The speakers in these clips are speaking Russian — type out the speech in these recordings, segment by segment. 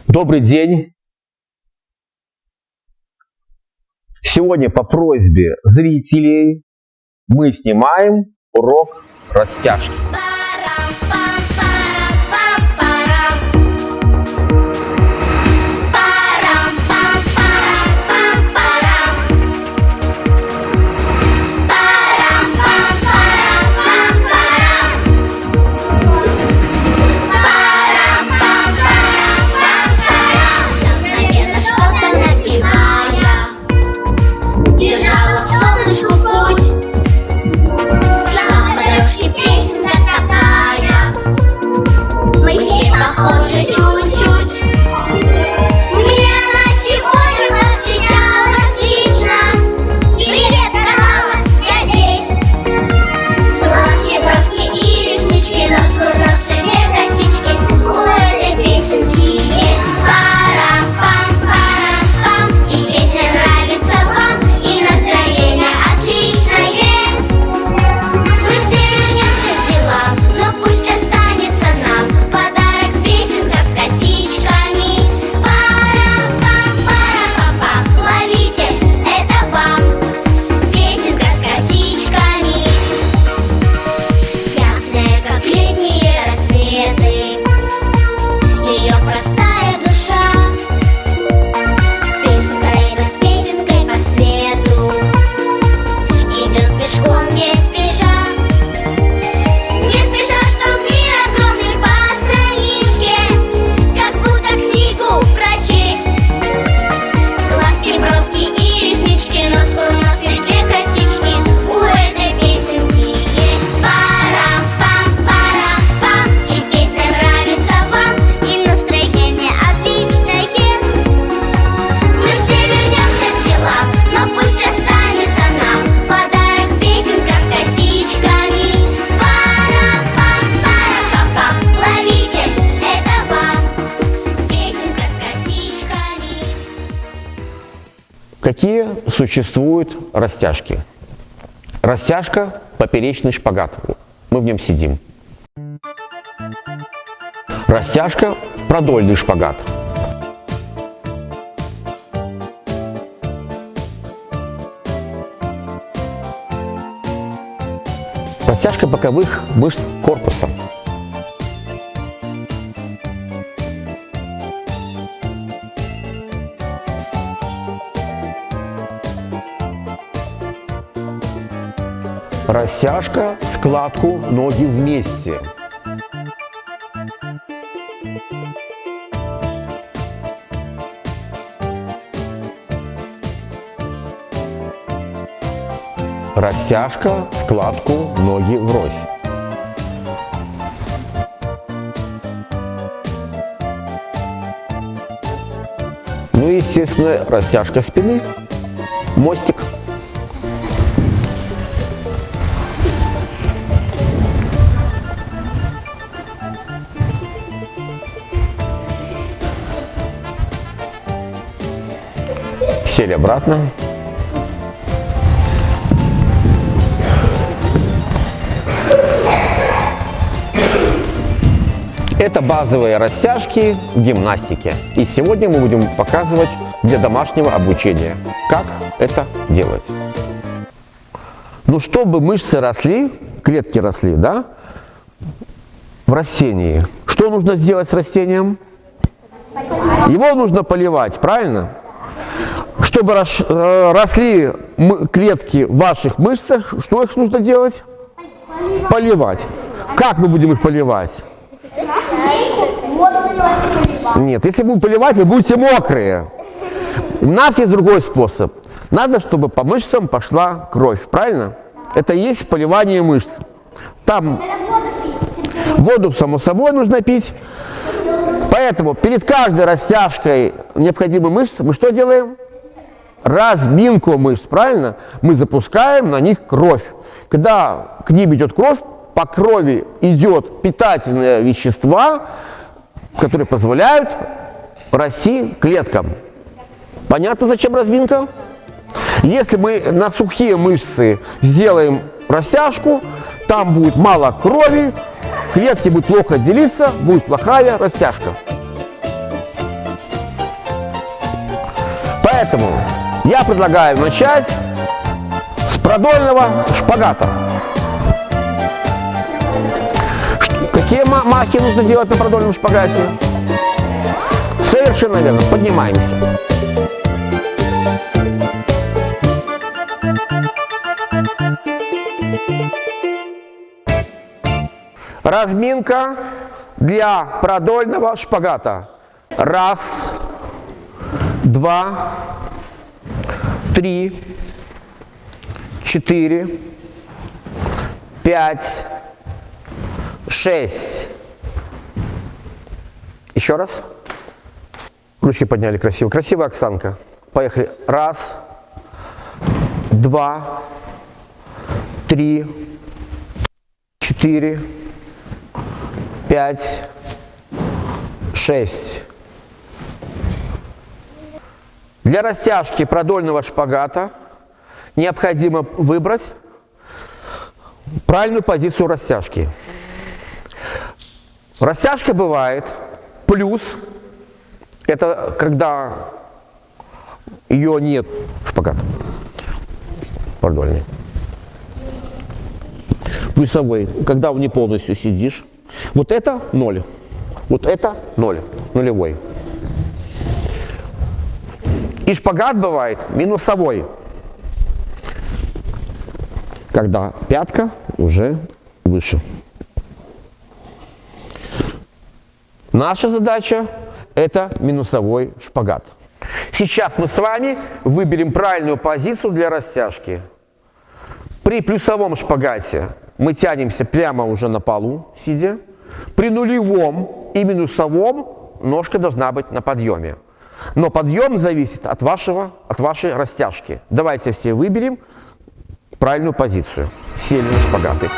Добрый день! Сегодня по просьбе зрителей мы снимаем урок растяжки. Какие существуют растяжки? Растяжка – поперечный шпагат. Мы в нем сидим. Растяжка – в продольный шпагат. Растяжка боковых мышц корпуса. Растяжка, складку ноги вместе. Растяжка, складку ноги врозь. Ну и, естественно, растяжка спины, мостик. Сели обратно. Это базовые растяжки в гимнастике. И сегодня мы будем показывать для домашнего обучения, как это делать. Ну, чтобы мышцы росли, клетки росли, да, в растении, что нужно сделать с растением? Его нужно поливать, правильно? Чтобы росли клетки в ваших мышцах, что их нужно делать? Поливать. Как мы будем их поливать? Нет, если будем поливать, вы будете мокрые. У нас есть другой способ. Надо, чтобы по мышцам пошла кровь, правильно? Это и есть поливание мышц. Там воду, само собой, нужно пить. Поэтому перед каждой растяжкой необходимой мышц мы что делаем? Разминку мышц, правильно? Мы запускаем на них кровь. Когда к ним идет кровь, по крови идет питательные вещества, которые позволяют расти клеткам. Понятно, зачем разминка? Если мы на сухие мышцы сделаем растяжку, там будет мало крови, клетки будут плохо делиться, будет плохая растяжка. Поэтому я предлагаю начать с продольного шпагата. Какие махи нужно делать на продольном шпагате? Совершенно верно. Поднимаемся. Разминка для продольного шпагата. 1, 2, 3, 4, 5, 6. Еще раз. Ручки подняли красиво. Красивая осанка. Поехали. 1, 2, 3, 4, 5, 6. Для растяжки продольного шпагата необходимо выбрать правильную позицию растяжки. Растяжка бывает плюс, это когда ее нет, шпагат продольный. Плюсовой, когда не полностью сидишь. Вот это 0. Вот это 0. Нулевой. И шпагат бывает минусовой, когда пятка уже выше. Наша задача – это минусовой шпагат. Сейчас мы с вами выберем правильную позицию для растяжки. При плюсовом шпагате мы тянемся прямо уже на полу, сидя. При нулевом и минусовом ножка должна быть на подъеме. Но подъем зависит от вашей растяжки. Давайте все выберем правильную позицию. Сели на шпагаты.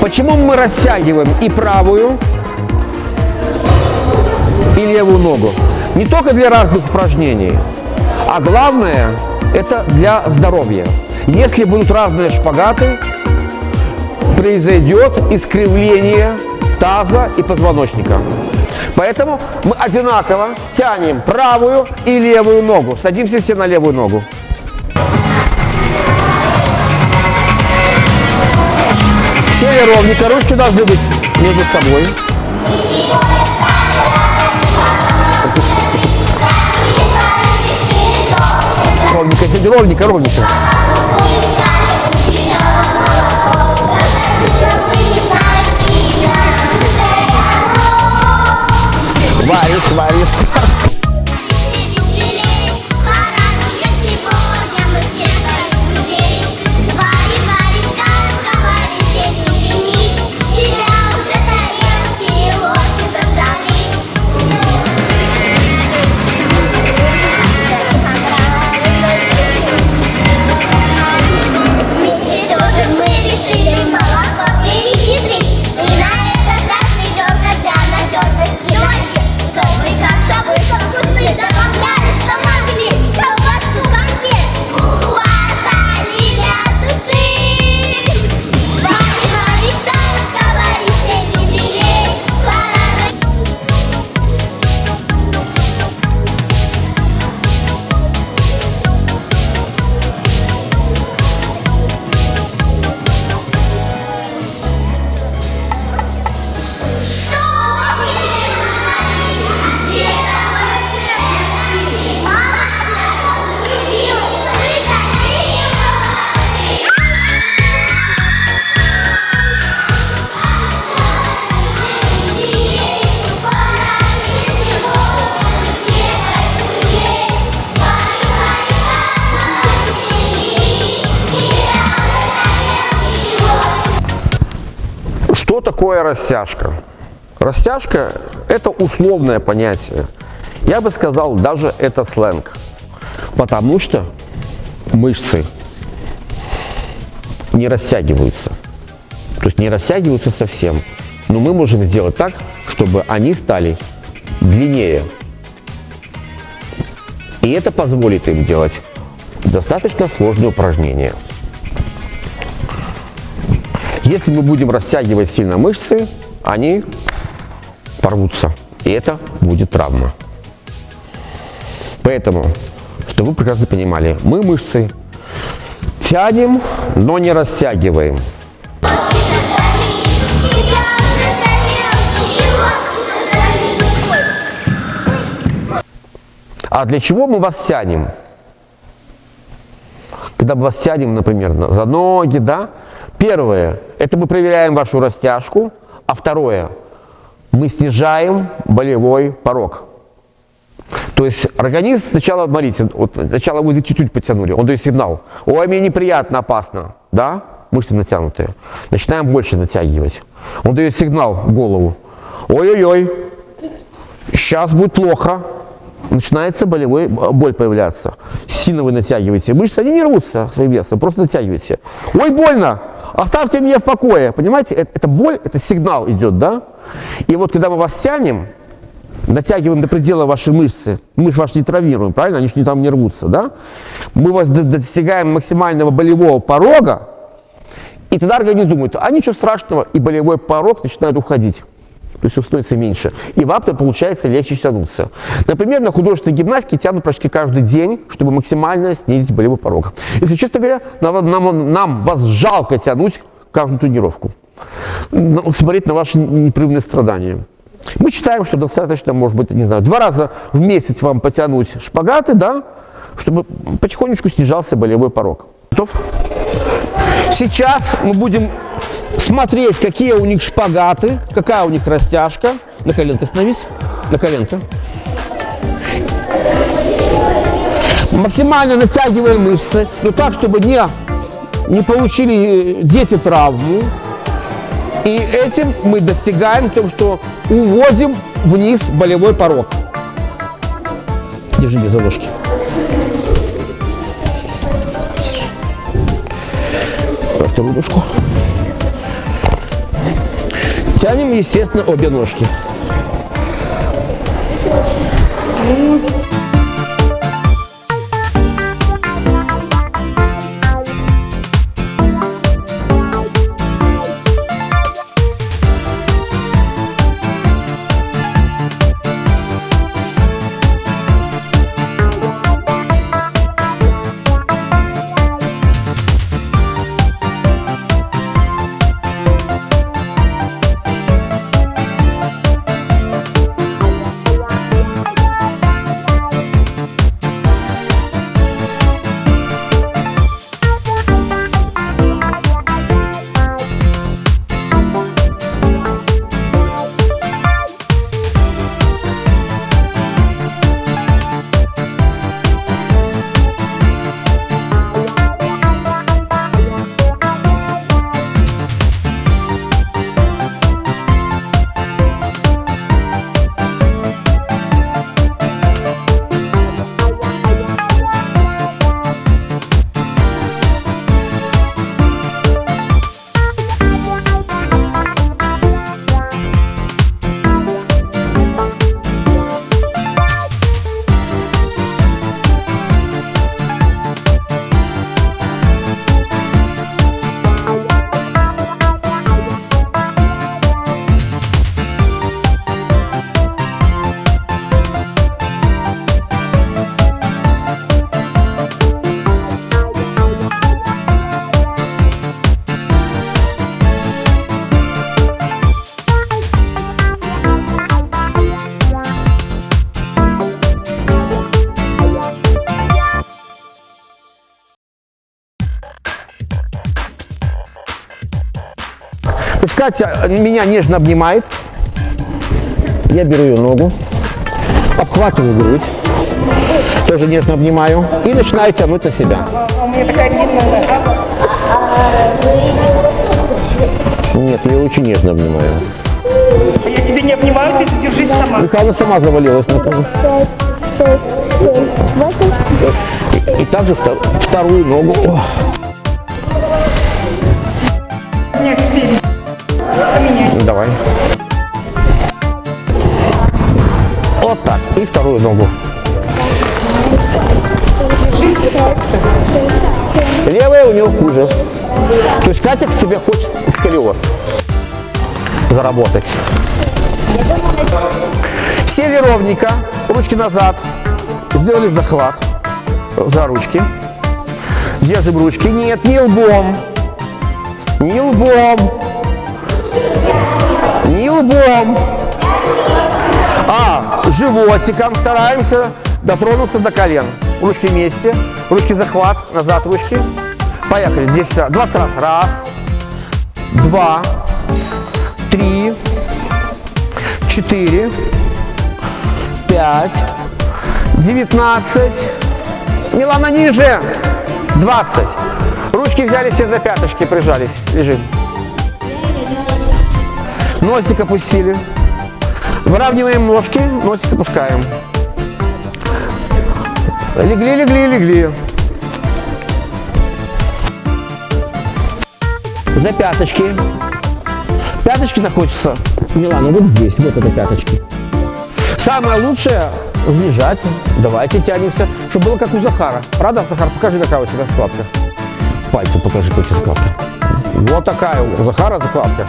Почему мы растягиваем и правую, и левую ногу? Не только для разных упражнений, а главное – это для здоровья. Если будут разные шпагаты, произойдет искривление таза и позвоночника. Поэтому мы одинаково тянем правую и левую ногу. Садимся все на левую ногу. Сели ровненько, ручки должны быть между собой. Ровненько, сиди, ровненько, ровненько. Варис, варис. Чтобы каша вышла. такое растяжка? Растяжка – это условное понятие. Я бы сказал, даже это сленг. Потому что мышцы не растягиваются. То есть не растягиваются совсем. Но мы можем сделать так, чтобы они стали длиннее. И это позволит им делать достаточно сложные упражнения. Если мы будем растягивать сильно мышцы, они порвутся. И это будет травма. Поэтому, чтобы вы прекрасно понимали, мы мышцы тянем, но не растягиваем. А для чего мы вас тянем? Когда мы вас тянем, например, за ноги, да? Первое, это мы проверяем вашу растяжку, а второе, мы снижаем болевой порог. То есть организм сначала, смотрите, вот сначала вы чуть-чуть потянули, он дает сигнал: ой, мне неприятно, опасно, да? Мышцы натянутые. Начинаем больше натягивать. Он дает сигнал в голову: ой-ой-ой, сейчас будет плохо. Начинается боль появляться. Сильно вы натягиваете мышцы, они не рвутся своим весом, просто натягиваете. Ой, больно, оставьте меня в покое. Понимаете, это боль, это сигнал идет, да? И вот когда мы вас тянем, натягиваем до предела ваши мышцы, мы же ваши не травмируем, правильно? Они же там не рвутся, да? Мы вас достигаем максимального болевого порога, и тогда организм думает: а ничего страшного, и болевой порог начинает уходить. То есть становится меньше. И вам-то получается легче тянуться. Например, на художественной гимнастике тянут практически каждый день, чтобы максимально снизить болевой порог. Если честно говоря, нам вас жалко тянуть каждую тренировку. Смотреть на ваши непрерывные страдания. Мы считаем, что достаточно, может быть, не знаю, 2 раза в месяц вам потянуть шпагаты, да, чтобы потихонечку снижался болевой порог. Готов? Сейчас мы будем смотреть, какие у них шпагаты, какая у них растяжка. На коленке становись. На коленке. Максимально натягиваем мышцы, но так, чтобы не получили дети травму. И этим мы достигаем того, что уводим вниз болевой порог. Держи меня за ножки. Вторую ножку. Тянем, естественно, обе ножки. Катя меня нежно обнимает. Я беру ее ногу, обхватываю грудь, тоже нежно обнимаю и начинаю тянуть на себя. У меня такая длинная нога. Нет, я очень нежно обнимаю. Я тебя не обнимаю, ты держись сама. Михаила сама завалилась на кого. 5, 6, 7, 8. И также вторую ногу. О. Нет, спереди. Поменяйся. Давай. Вот так. И вторую ногу. Держись вот так-то. Левая у него хуже. То есть Катя к тебе хочет сколиоз заработать. Сели ровненько, ручки назад, сделали захват за ручки. Держим ручки. Нет, не лбом. Не лбом. Не лбом. А животиком стараемся дотронуться до колен. Ручки вместе. Ручки захват. Назад ручки. Поехали. 10 раз. 20 раз. Раз. 2. 3. 4. 5. 19. Милана ниже. 20. Ручки взяли все за пяточки, прижались. Лежим. Носик опустили. Выравниваем ножки, носик опускаем. Легли, легли, легли. За пяточки. Пяточки находятся, Милана, вот здесь, вот это пяточки. Самое лучшее лежать. Давайте тянемся, чтобы было как у Захара. Правда, Захар? Покажи, какая у тебя складка. Пальцы покажи, какая у тебя складка. Вот такая у Захара закладка.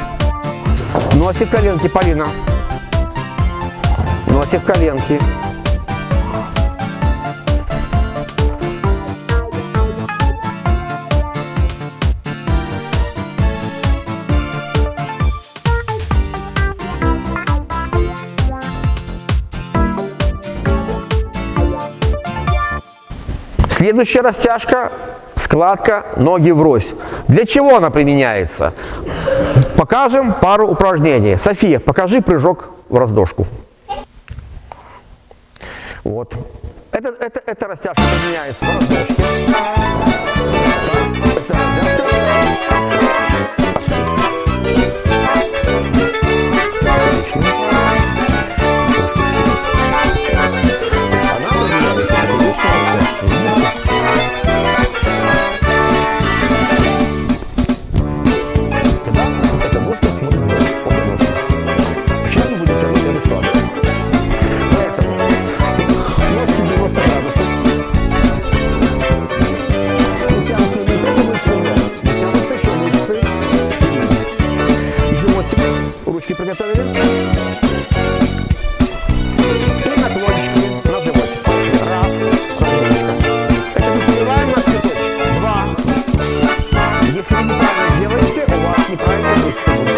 Носик, коленки, Полина. Носик, коленки. Следующая растяжка, складка, ноги врозь. Для чего она применяется? Покажем пару упражнений. София, покажи прыжок в раздошку. Вот. Эта растяжка применяется в раздошке. Это ручки приготовили. И наклончики на животик. Раз, разручка. Это мы подбираем наш цветочек. 2. Если вы неправильно делаете, у вас неправильно мышцы будут.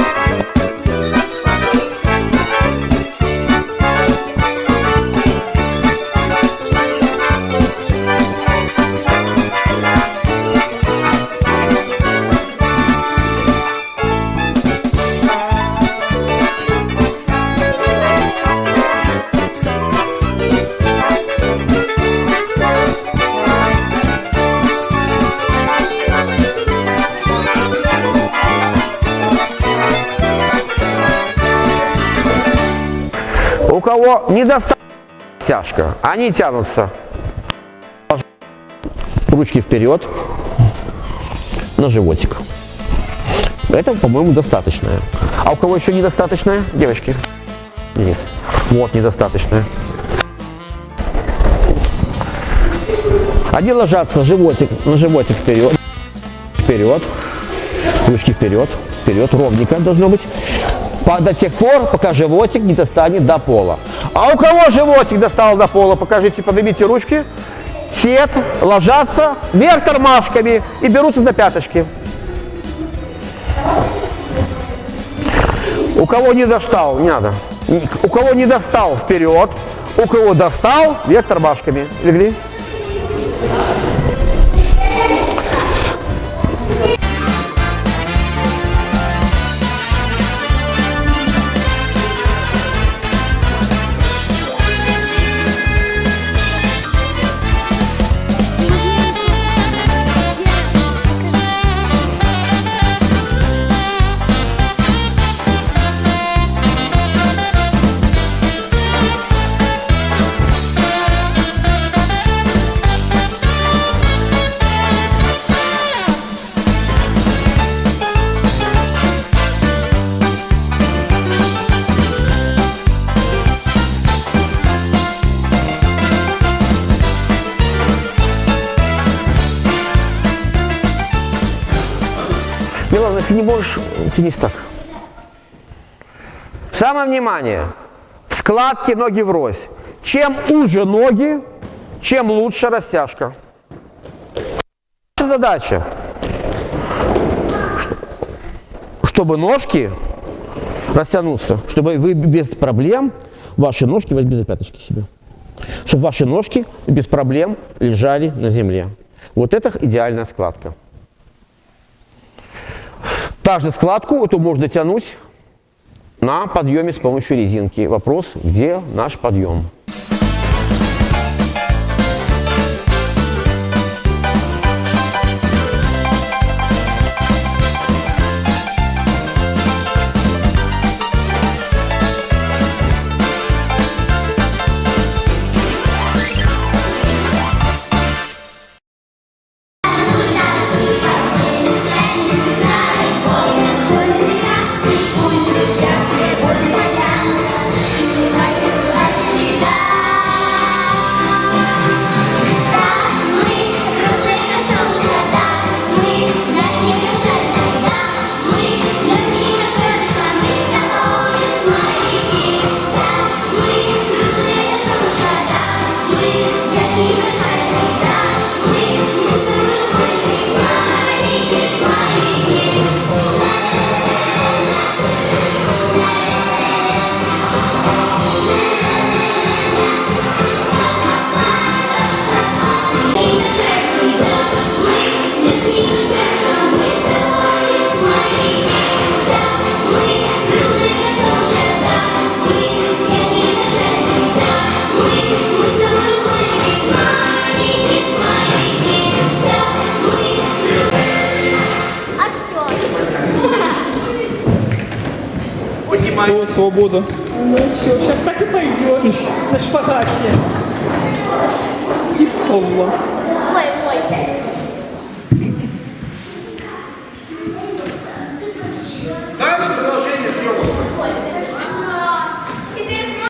У кого недостаточно растяжка, они тянутся. Ручки вперед на животик. Это, по-моему, достаточное. А у кого еще недостаточное, девочки? Вниз. Вот недостаточное. Они ложатся животик, на животик вперед. Вперед. Ручки вперед. Вперед. Ровненько должно быть. До тех пор, пока животик не достанет до пола. А у кого животик достал до пола, покажите, поднимите ручки. Сед, ложатся вверх тормашками и берутся за пяточки. У кого не достал, не надо. У кого не достал, вперед. У кого достал, вверх тормашками. Легли. Главное, если не можешь, тянись так. Самое внимание. В складке ноги врозь. Чем уже ноги, чем лучше растяжка. Наша задача, чтобы ножки растянуться, чтобы вы без проблем ваши ножки, возьми за пяточки себе, чтобы ваши ножки без проблем лежали на земле. Вот это идеальная складка. Также складку эту можно тянуть на подъеме с помощью резинки. Вопрос, где наш подъем? О, свобода. Ну все, сейчас так и пойдешь на шпагате. И ползла. Ой, ой.